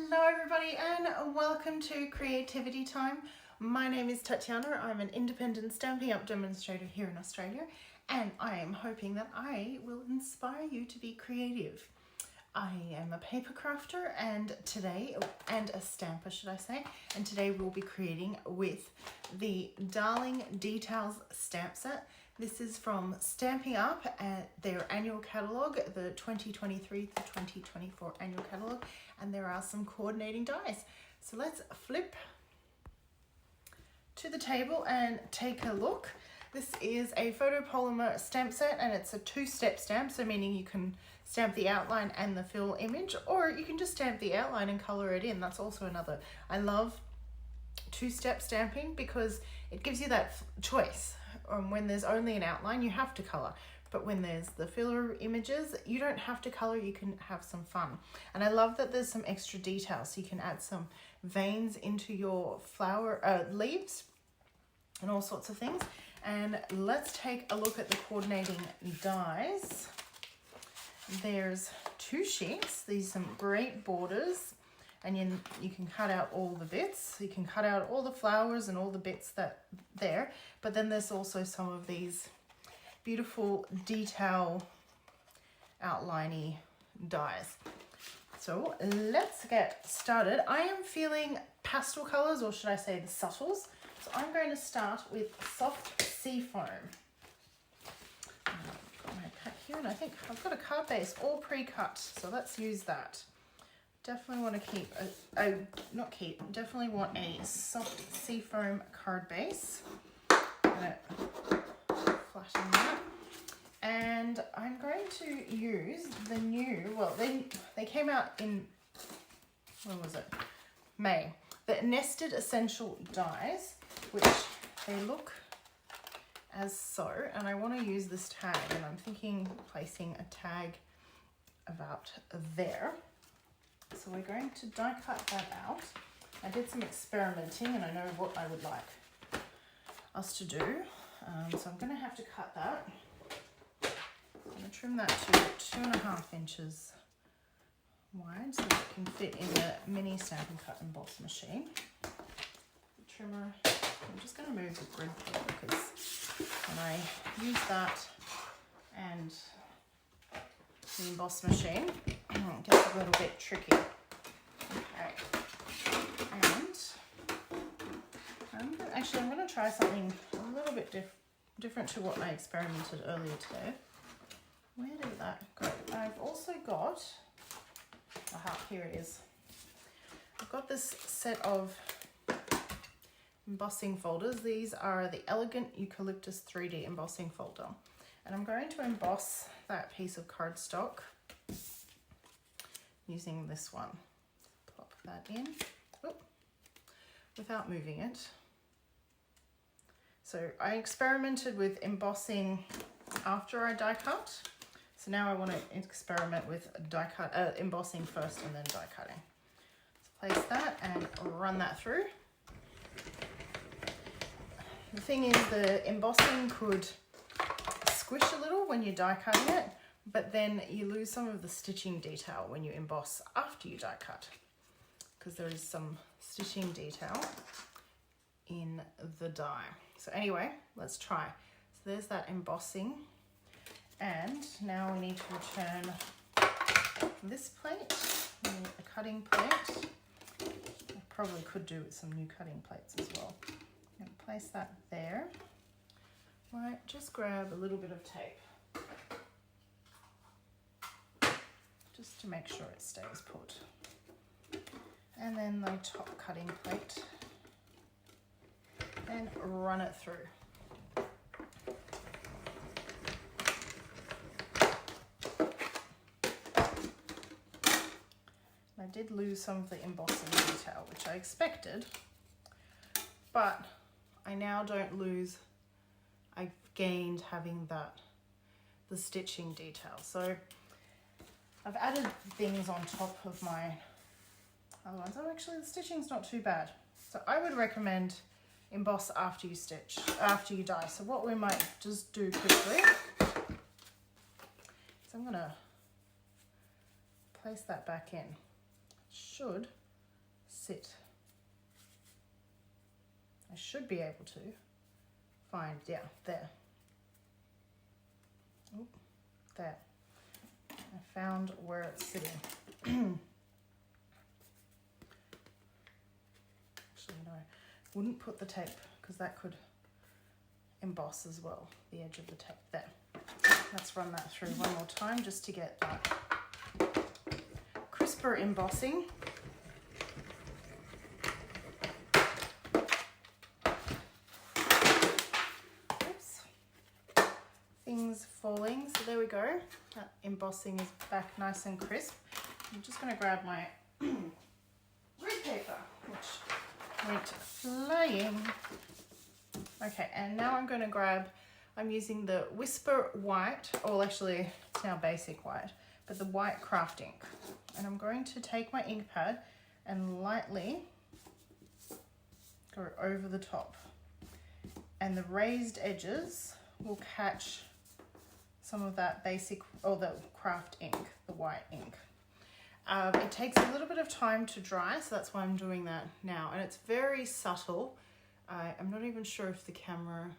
Hello everybody and welcome to Creativity Time. My name is Tatiana. I'm an independent Stampin' Up demonstrator here in Australia, and I am hoping that I will inspire you to be creative. I am a paper crafter and a stamper should I say, and today we'll be creating with the Darling Details stamp set. This is from Stampin' Up at their annual catalogue, the 2023 to 2024 annual catalogue, and there are some coordinating dies. So let's flip to the table and take a look. This is a photopolymer stamp set and it's a two-step stamp, so meaning you can stamp the outline and the fill image, or you can just stamp the outline and colour it in. That's also another. I love two-step stamping because it gives you that choice. When there's only an outline, you have to colour. But when there's the filler images, you don't have to colour, you can have some fun. And I love that there's some extra details. So you can add some veins into your flower leaves and all sorts of things. And let's take a look at the coordinating dies. There's two sheets. These are some great borders. And you can cut out all the bits. You can cut out all the flowers and all the bits that there. But then there's also some of these beautiful detail outliney dies. So let's get started. I am feeling pastel colors, or should I say the subtles. So I'm going to start with soft sea foam. I've got my pack here, and I think I've got a card base all pre-cut. So let's use that. Definitely want to keep definitely want a soft sea foam card base. I'm going to flatten that. And I'm going to use the new, well, they came out in, when was it? May. The Nested Essential dies, which they look as so. And I want to use this tag, and I'm thinking placing a tag about there. So we're going to die cut that out. I did some experimenting and I know what I would like us to do. So I'm going to have to cut that. I'm going to trim that to 2.5 inches wide so that it can fit in the mini Stampin' Cut Emboss machine. The trimmer, I'm just going to move the grid there because when I use that and the emboss machine, it gets a little bit tricky. Okay, and I'm going to try something a little bit different to what I experimented earlier today. Where did that go? I've also got, here it is. I've got this set of embossing folders. These are the Elegant Eucalyptus 3D embossing folder. And I'm going to emboss that piece of cardstock using this one. Plop that in, without moving it. So I experimented with embossing after I die cut. So now I want to experiment with embossing first and then die cutting. So place that and run that through. The thing is, the embossing could squish a little when you're die cutting it, but then you lose some of the stitching detail when you emboss after you die cut, because there is some stitching detail in the die. So anyway, let's try. So there's that embossing, and now we need to return this plate. We need a cutting plate. I probably could do with some new cutting plates as well. I'm going to place that there. Right, just grab a little bit of tape just to make sure it stays put. And then the top cutting plate and run it through. I did lose some of the embossing detail, which I expected, but I now don't lose. I've gained having the stitching detail. So I've added things on top of my other ones. Oh, actually the stitching's not too bad. So I would recommend emboss after you die. So what we might just do quickly is I'm gonna place that back in. Should sit. I should be able to find, yeah, there. Oop, there. I found where it's sitting. Actually, no, wouldn't put the tape because that could emboss as well, the edge of the tape. There. Let's run that through one more time just to get that crisper embossing. Oops. Things falling. So there we go. That embossing is back nice and crisp. I'm just going to grab my grid paper, which went flying. Okay, and now I'm going to grab, I'm using the Whisper White, or actually it's now Basic White, but the white craft ink. And I'm going to take my ink pad and lightly go over the top. And the raised edges will catch some of that basic, or the craft ink, the white ink. It takes a little bit of time to dry, so that's why I'm doing that now. And it's very subtle. I'm not even sure if the camera,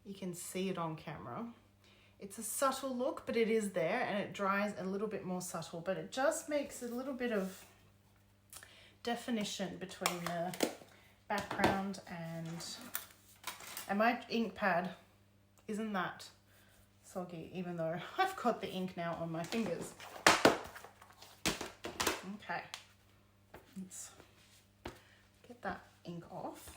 you can see it on camera. It's a subtle look, but it is there, and it dries a little bit more subtle, but it just makes a little bit of definition between the background and my ink pad isn't that soggy, even though I've got the ink now on my fingers. Okay, let's get that ink off.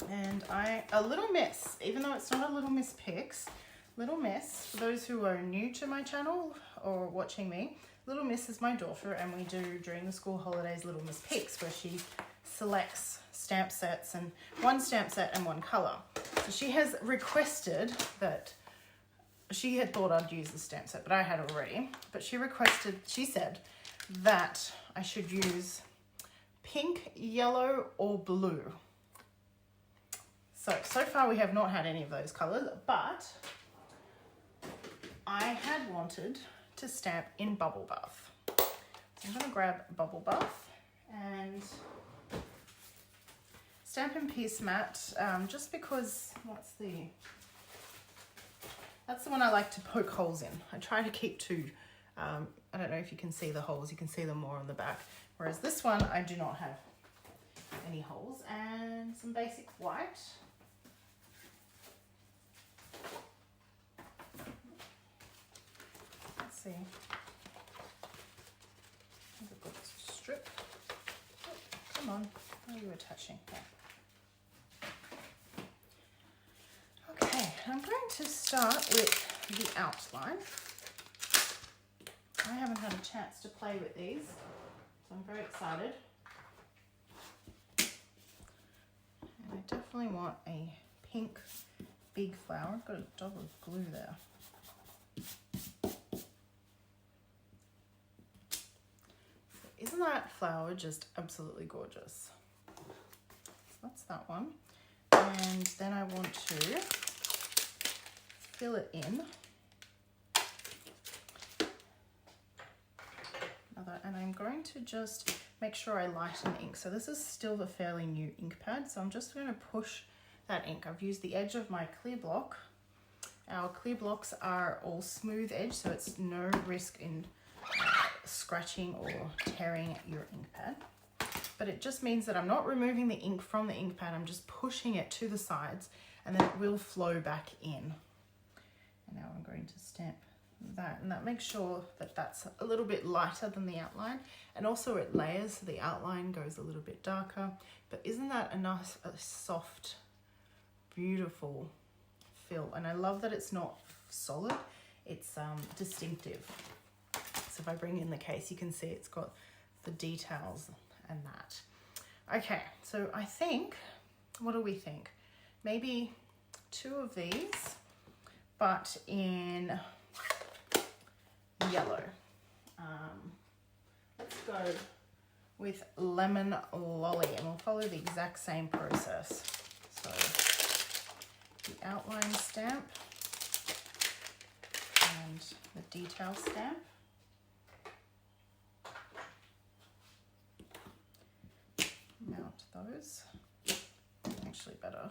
And a Little Miss, even though it's not a Little Miss Picks, Little Miss, for those who are new to my channel or watching me, Little Miss is my daughter, and we do during the school holidays Little Miss Picks, where she selects stamp sets, and one stamp set and one color. So she has requested that, she had thought I'd use the stamp set, but I had already, but she said that I should use pink, yellow, or blue. So far we have not had any of those colors, but I had wanted to stamp in Bubble Bath. So I'm going to grab Bubble Bath and Stampin' Piece Mat, just because that's the one I like to poke holes in. I try to keep two. I don't know if you can see the holes, you can see them more on the back. Whereas this one, I do not have any holes. And some basic white. Let's see. There's a good strip. Oh, come on, how are you attaching? There. Okay, I'm going to start with the outline. I haven't had a chance to play with these, so I'm very excited. And I definitely want a pink big flower. I've got a dab of glue there. Isn't that flower just absolutely gorgeous? So that's that one. And then I want to fill it in. And I'm going to just make sure I lighten the ink. So this is still a fairly new ink pad, so I'm just going to push that ink. I've used the edge of my clear block. Our clear blocks are all smooth edge, so it's no risk in scratching or tearing your ink pad. But it just means that I'm not removing the ink from the ink pad, I'm just pushing it to the sides, and then it will flow back in. And now I'm going to stamp that, and that makes sure that that's a little bit lighter than the outline, and also it layers, so the outline goes a little bit darker. But isn't that a nice, soft, beautiful fill? And I love that it's not solid, it's distinctive. So if I bring in the case, you can see it's got the details and that. Okay, so I think, what do we think? Maybe 2 of these, but in yellow. Let's go with Lemon Lolly, and we'll follow the exact same process. So the outline stamp and the detail stamp. those. Actually better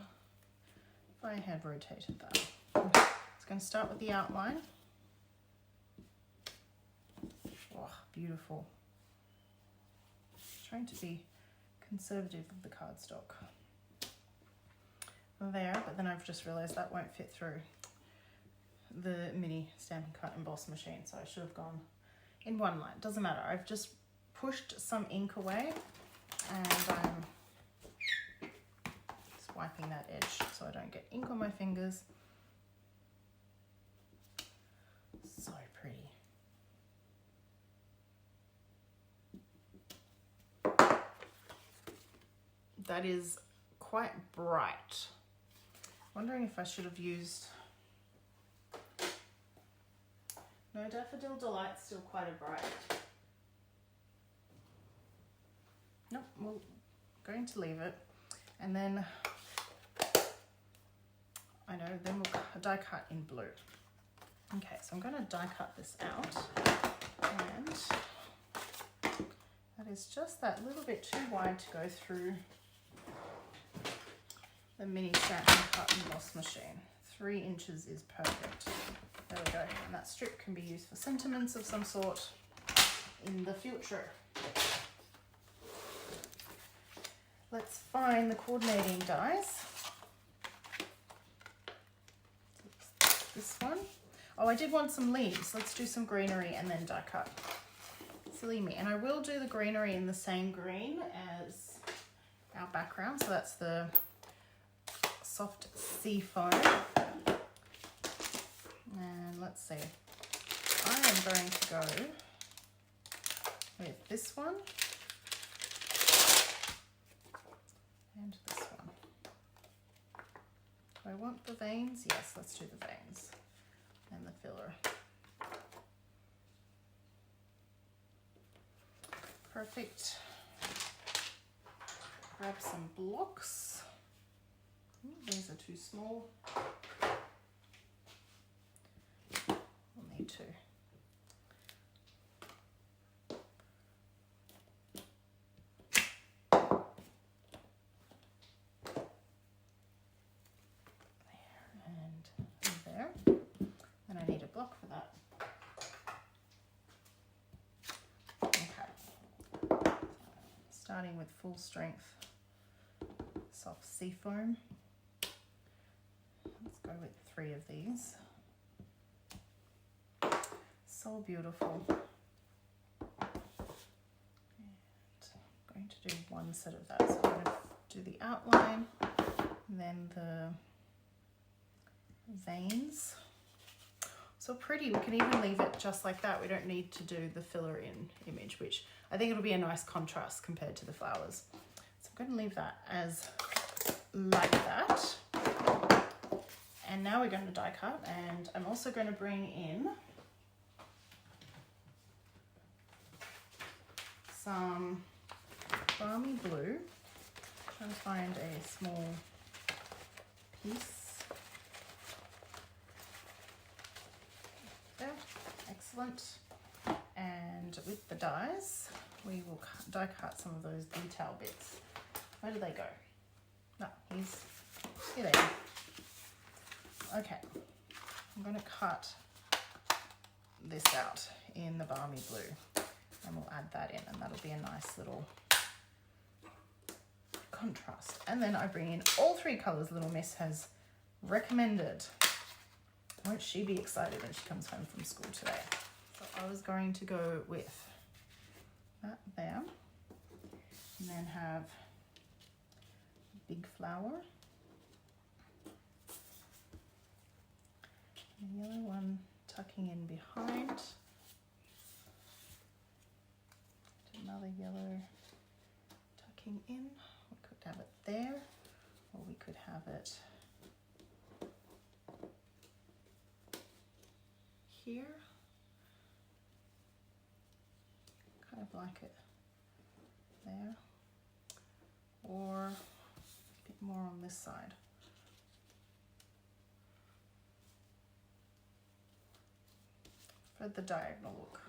if I had rotated that. Okay. It's going to start with the outline. Oh, beautiful. Trying to be conservative with the cardstock. There, but then I've just realized that won't fit through the mini Stampin' Cut emboss machine, so I should have gone in one line. Doesn't matter. I've just pushed some ink away and I'm just wiping that edge so I don't get ink on my fingers. So pretty. That is quite bright. Wondering if I should have used... No, Daffodil Delight's still quite a bright. Nope, we're going to leave it. And then, I know, then we'll die cut in blue. Okay, so I'm going to die cut this out. And that is just that little bit too wide to go through the mini Stampin' Cut emboss machine. 3 inches is perfect. There we go. And that strip can be used for sentiments of some sort in the future. Let's find the coordinating dies. This one. Oh, I did want some leaves. Let's do some greenery and then die cut. Silly me. And I will do the greenery in the same green as our background. So that's the soft sea foam. And let's see. I am going to go with this one and this one. Do I want the veins? Yes, let's do the veins and the filler. Perfect. Grab some blocks. Ooh, these are too small. We'll need to. There. And I need a block for that. Okay. Starting with full strength soft sea foam. Let's go with 3 of these. So beautiful. And I'm going to do 1 set of that. So I'm going to do the outline, and then the veins. So pretty. We can even leave it just like that. We don't need to do the filler in image, which I think it'll be a nice contrast compared to the flowers. So I'm going to leave that as like that. And now we're going to die cut, and I'm also going to bring in some balmy blue. Trying to find a small piece. There, excellent. And with the dies, we will die cut some of those detail bits. Where do they go? No, here they are. Okay, I'm going to cut this out in the balmy blue, and we'll add that in, and that'll be a nice little contrast. And then I bring in all 3 colors Little Miss has recommended. Won't she be excited when she comes home from school today? So I was going to go with that there, and then have a big flower, and the yellow one tucking in behind, another yellow tucking in. We could have it there, or we could have it here. Kind of like it there, or a bit more on this side. For the diagonal look.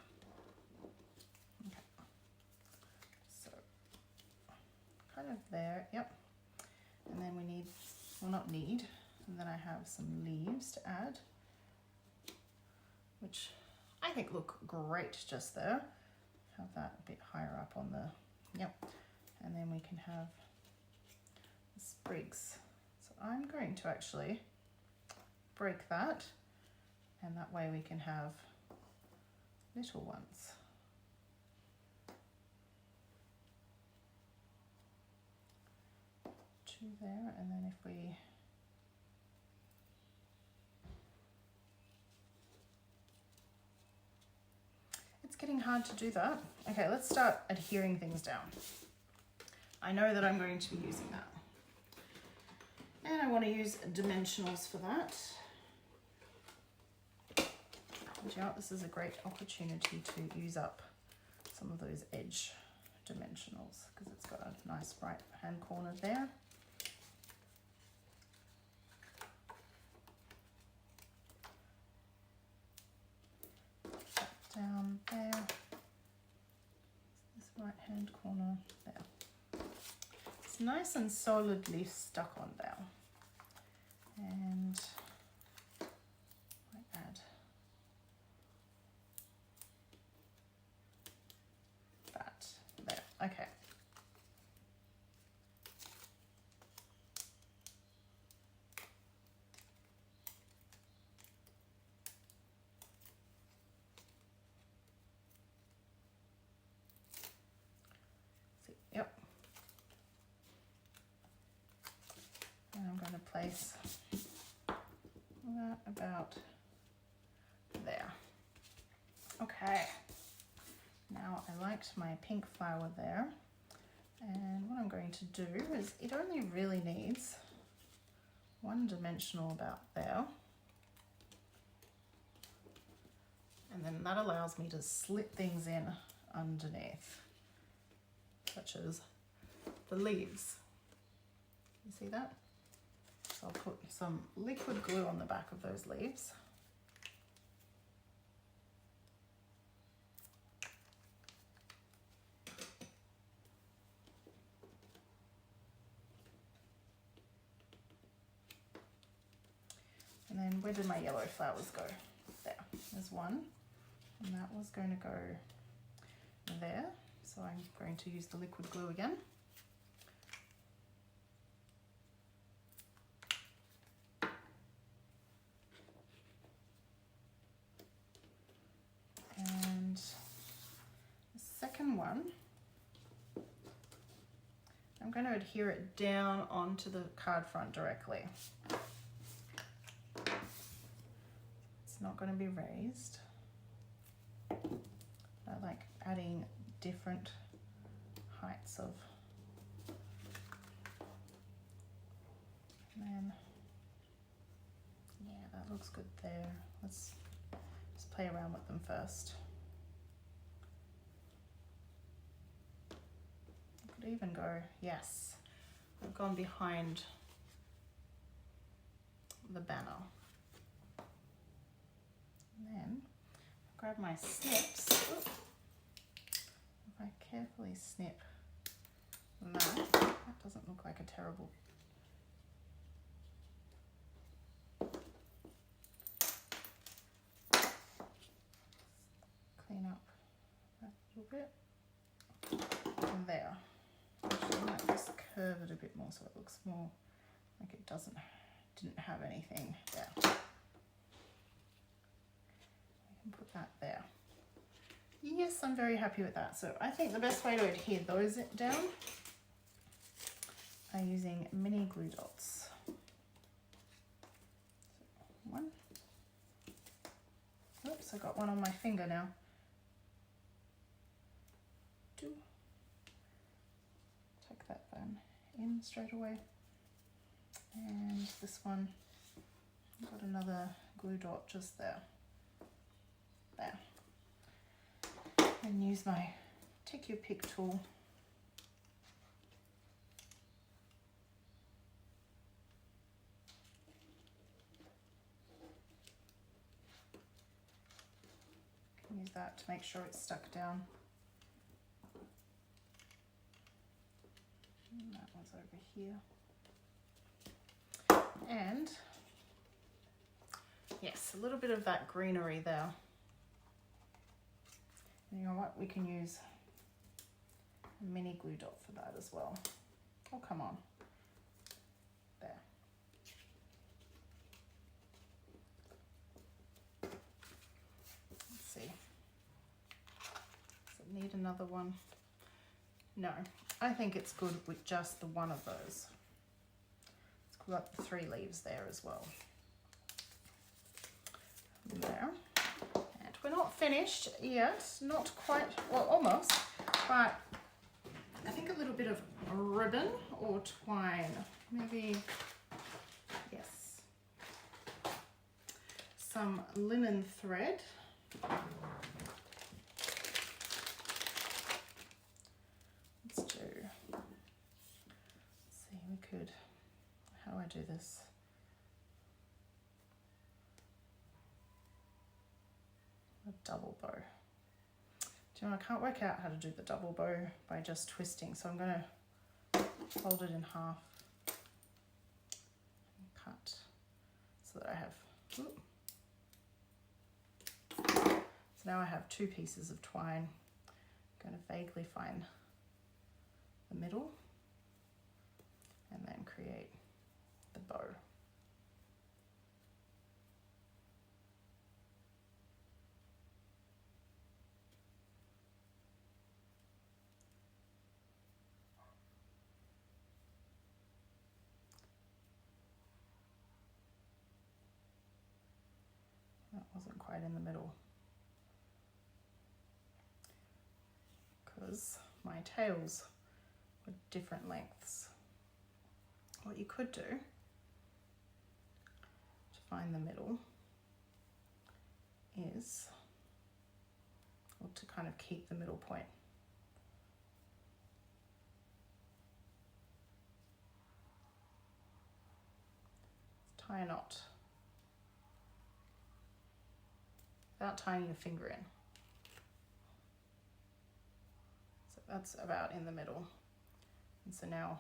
Okay. So kind of there, yep. And then we need, well not need, and then I have some leaves to add, which I think look great just there. Have that a bit higher up on the, yep. And then we can have the sprigs. So I'm going to actually break that, and that way we can have little ones. Two there, and then if we it's getting hard to do that. Okay, let's start adhering things down. I know that I'm going to be using that. And I want to use dimensionals for that. And you know, this is a great opportunity to use up some of those edge dimensionals because it's got a nice right hand corner there. That down there. This right hand corner there. It's nice and solidly stuck on there. And I add that there. Okay. Yep. And I'm going to place that about there. Okay. Now I liked my pink flower there. And what I'm going to do is it only really needs one dimensional about there. And then that allows me to slip things in underneath, such as the leaves. You see that? So I'll put some liquid glue on the back of those leaves. And then where did my yellow flowers go? There, there's one. And that was going to go there. So I'm going to use the liquid glue again. And the second one, I'm going to adhere it down onto the card front directly. It's not going to be raised. I like adding different heights of, and then, yeah, that looks good there. Let's just play around with them first. I could even go, yes, I've gone behind the banner. And then grab my snips. Ooh. If I carefully snip that, that doesn't look like a terrible. Clean up that little bit. And there. Actually, I might just curve it a bit more so it looks more like it didn't have anything there. Put that there. Yes, I'm very happy with that. So I think the best way to adhere those down are using mini glue dots. So one. Oops, I got one on my finger now. Two. Tuck that then in straight away. And this one, I've got another glue dot just there. There. And use my take your pick tool. Can use that to make sure it's stuck down. And one's over here. And yes, a little bit of that greenery there. And you know what? We can use a mini glue dot for that as well. Oh, come on. There. Let's see. Does it need another one? No. I think it's good with just the one of those. It's got the 3 leaves there as well. There. And we're not finished yet. Not quite, well, almost. But I think a little bit of ribbon or twine. Maybe, yes. Some linen thread. Let's see, we could, how do I do this? A double bow. Do you know, I can't work out how to do the double bow by just twisting, so I'm going to fold it in half and cut so that I have, so now I have 2 pieces of twine. I'm going to vaguely find the middle and then create the bow. That wasn't quite in the middle because my tails were different lengths. What you could do to find the middle is, or to kind of keep the middle point, tie a knot without tying your finger in. So that's about in the middle. And so now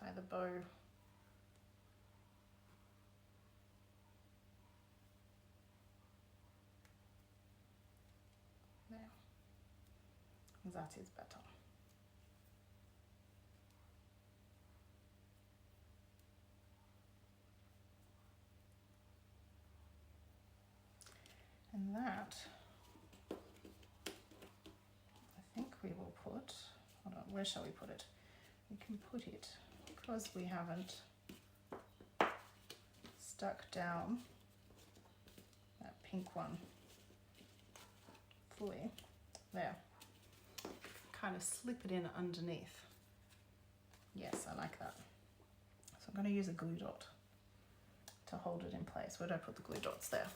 tie the bow there. That is better. And that, I think we will put, hold on, where shall we put it? We can put it, because we haven't stuck down that pink one fully, there, kind of slip it in underneath. Yes, I like that. So I'm going to use a glue dot to hold it in place. Where do I put the glue dots? There.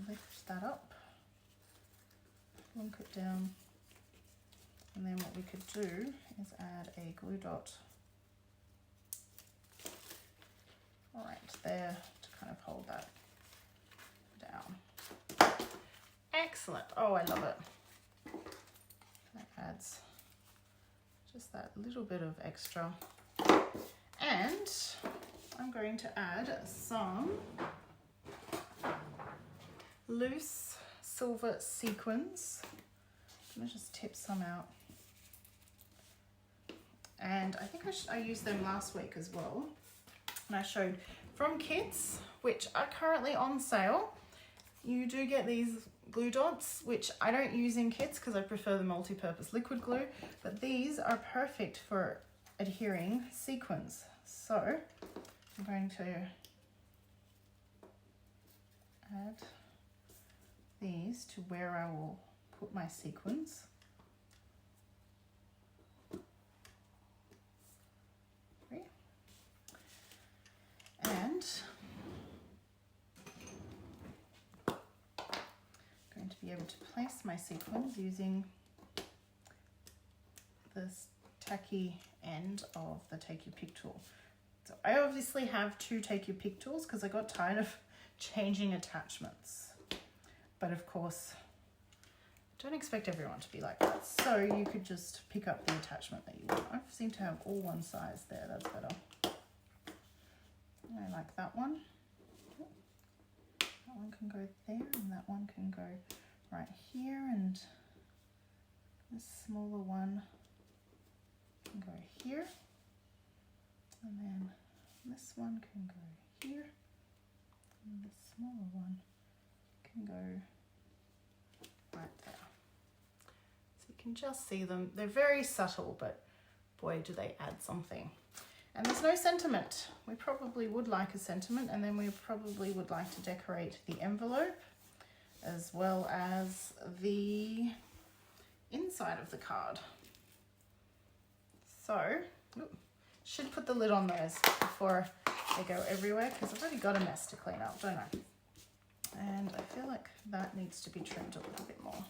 Lift that up, link it down, and then what we could do is add a glue dot right there to kind of hold that down. Excellent. Oh, I love it. That adds just that little bit of extra. And I'm going to add some loose silver sequins. I'm going to just tip some out. And I think I used them last week as well. And I showed from Kits, which are currently on sale. You do get these glue dots, which I don't use in Kits because I prefer the multi-purpose liquid glue. But these are perfect for adhering sequins. So I'm going to add these to where I will put my sequins. And I'm going to be able to place my sequins using this tacky end of the Take Your Pick tool. So I obviously have two take your pick tools because I got tired of changing attachments. But of course, don't expect everyone to be like that. So you could just pick up the attachment that you want. I seem to have all one size there, that's better. I like that one. That one can go there and that one can go right here, and this smaller one can go here, and then this one can go here, and the smaller one can go right there. So you can just see them. They're very subtle, but boy, do they add something. And there's no sentiment. We probably would like a sentiment, and then we probably would like to decorate the envelope as well as the inside of the card. So, should put the lid on those before they go everywhere, because I've already got a mess to clean up, don't I? And I feel like that needs to be trimmed a little bit more.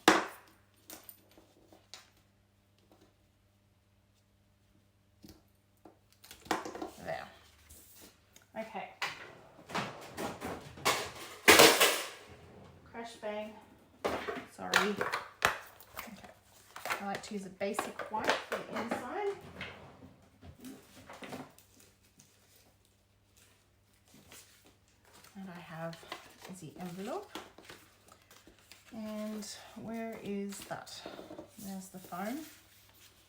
There. Okay. Crash bang. Sorry. Okay. I like to use a basic white for the inside. And I have the envelope. And where is that? There's the foam.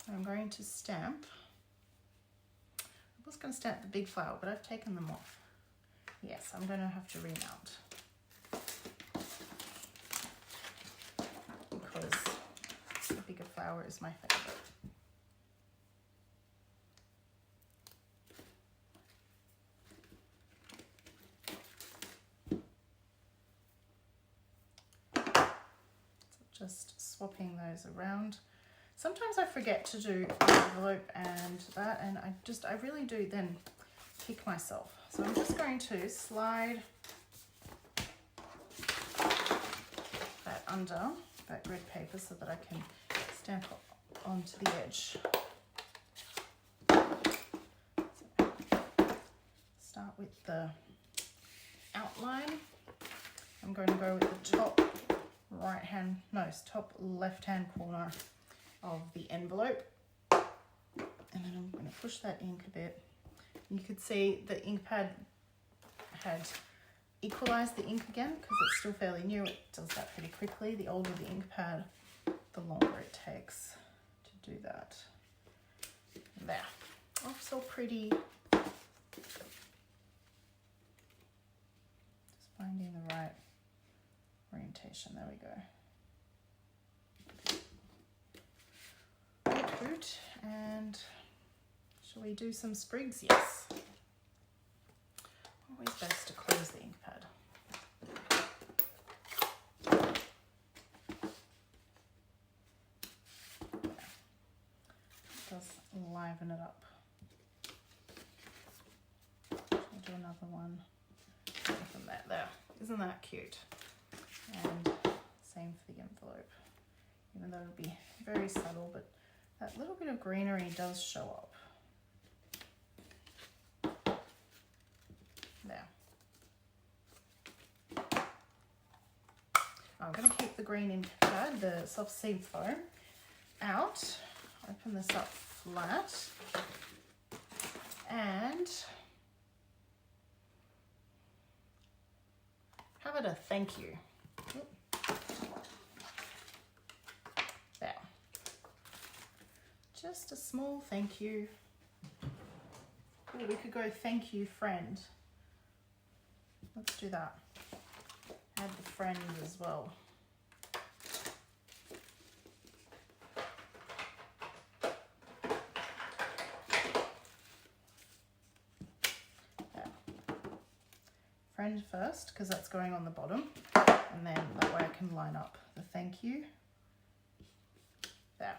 I'm going to stamp. I was going to stamp the big flower, but I've taken them off. Yes, I'm going to have to remount. Because the bigger flower is my favorite. So just swapping those around. Sometimes I forget to do the envelope and that, and I really do then kick myself. So I'm just going to slide that under that red paper so that I can stamp onto the edge. So start with the outline. I'm going to go with the top top left-hand corner of the envelope, and then I'm going to push that ink a bit. You could see the ink pad had equalized the ink again because it's still fairly new. It does that pretty quickly. The older the ink pad, the longer it takes to do that. There. Oh, so pretty. Just finding the right orientation. There we go. Good. And shall we do some sprigs? Yes. Always best to close the ink pad. It does liven it up. I'll do another one from that there. Isn't that cute? And same for the envelope. Even though it'll be very subtle, but that little bit of greenery does show up. There. I'm going to keep the green ink pad, the soft seed foam, out. Open this up flat. And how about a thank you? There. Just a small thank you. Ooh, we could go thank you friend. Let's do that. Add the friend as well. There. Friend first, because that's going on the bottom, and then that way I can line up the thank you. There.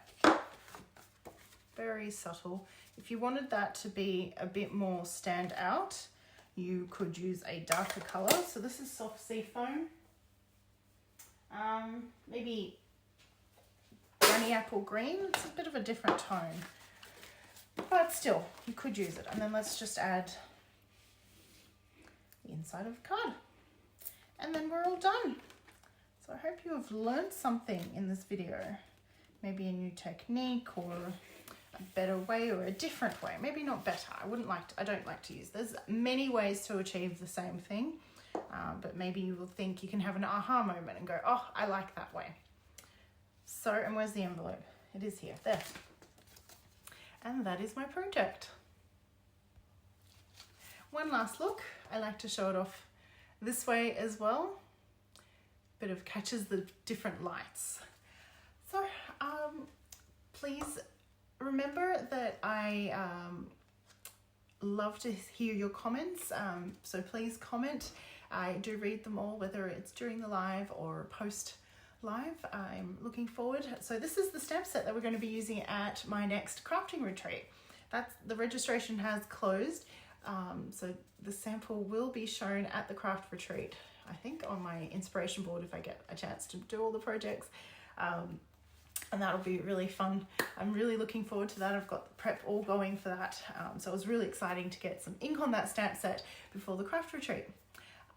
Very subtle. If you wanted that to be a bit more stand out, you could use a darker color. So this is soft sea foam. Maybe Granny Apple Green. It's a bit of a different tone, but still, you could use it. And then let's just add the inside of the card. And then we're all done. So I hope you have learned something in this video. Maybe a new technique or a better way or a different way. Maybe not better. I don't like to use. There's many ways to achieve the same thing. But maybe you will think you can have an aha moment and go, oh, I like that way. So, and where's the envelope? It is here, there. And that is my project. One last look. I like to show it off this way as well. Bit of catches the different lights. So, please remember that I love to hear your comments. So please comment. I do read them all, whether it's during the live or post live. I'm looking forward. So this is the stamp set that we're going to be using at my next crafting retreat. The registration has closed. So the sample will be shown at the craft retreat, I think, on my inspiration board if I get a chance to do all the projects. And that'll be really fun. I'm really looking forward to that. I've got the prep all going for that. So it was really exciting to get some ink on that stamp set before the craft retreat.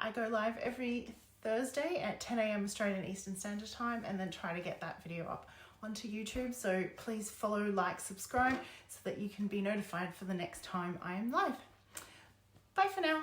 I go live every Thursday at 10 a.m. Australian Eastern Standard Time and then try to get that video up onto YouTube. So please follow, like, subscribe so that you can be notified for the next time I am live. Bye for now.